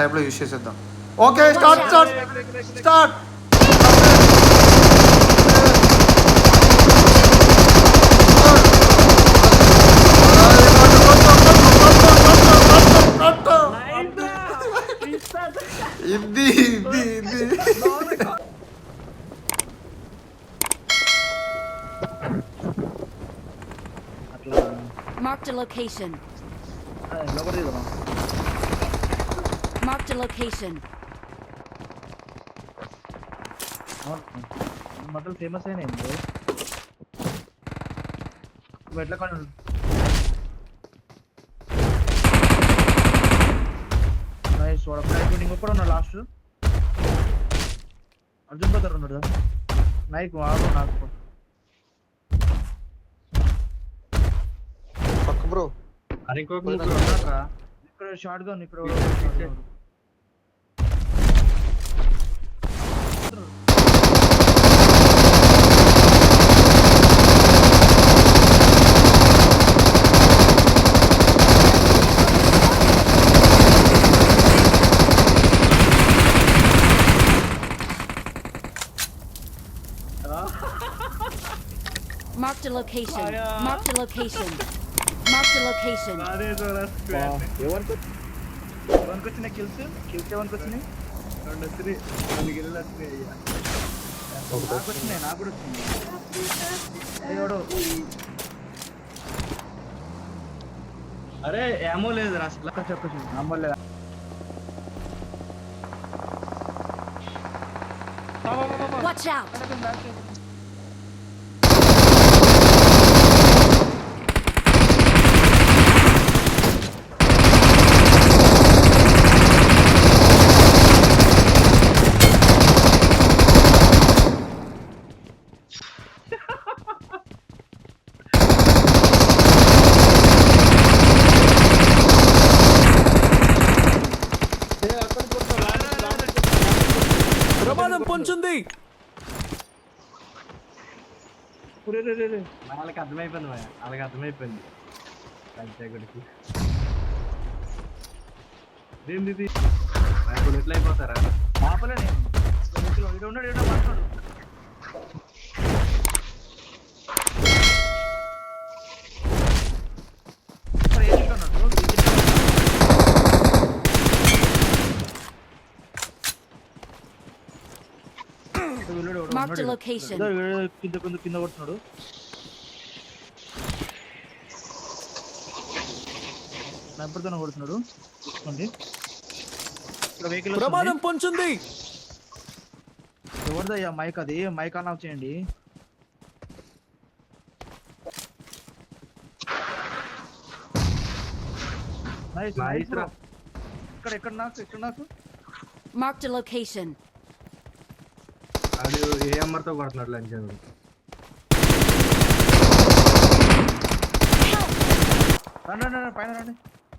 Type లో use చేసేద్దాం. Okay start start start. ఇది ఇది ఇది Marked a location. Marked a location. मतलब फेमस है नहीं ब्रो बैठला कौन नाइस वाला फ्लाइट विनिंग ऊपर ना लास्ट अर्जुन बता रहा हूँ नाइक वालो नाक పక్క బ్రో. अरे कोई मुझे रहा ఇక్కడ షాట్ గన్ ఇక్కడ Marked a location. Marked a location. Marked a location. అరే జోరా స్క్వాడ్ ఎవరికి వచ్చిన కిల్స్ ఎవరికి వచ్చినాయి రెండు వచ్చినాయి రెండు గిల్లు వచ్చినాయి అయ్యా నాకు వచ్చినాయి నాకు కూడా వచ్చినాయి ఎవడు అరే ఏమో లేదు రా అసలు చెప్పచ్చు నమ్మలేదు Watch out. ప్రమాదం పొంచుంది. వాళ్ళకి అర్థమైపోయింది వాళ్ళకి అర్థమైపోయింది పంచాయకుడికి ఏంది ఎట్లా అయిపోతారా పాపలే నేను ఉన్నాడు ఏడో మాట్లాడు Marked a location. కింద కొడుతున్నాడు స్నైపర్తో కొడుతున్నాడు చూసుకోండి ఇక్కడ వెహికల్ ప్రమాదం పొంచుంది. ఎవరిదయ్యా మైక్ అది మైక్ ఆన్ ఆఫ్ చేయండి ఇక్కడ ఎక్కడ నాకు Marked a location. అది ఏ అమ్మర్తో కొడుతున్నాడు లంచ్ రండి పైన రండి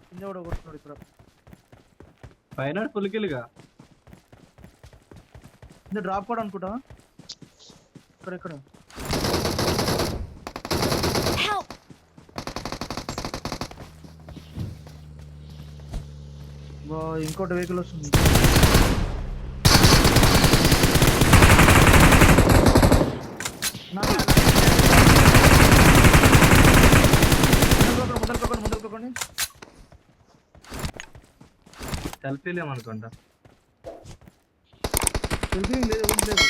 కింద కూడా కొడుతున్నాడు ఇక్కడ పైన పులికిలుగా కింద డ్రాప్ కూడా అనుకుంటా ఇక్కడ Help. ఇంకోటి వెహికల్ వస్తుంది సెల్ఫీ లేమనుకుంటా సెల్ఫీ లేదు లేదు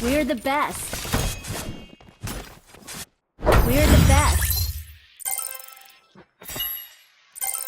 We're the best.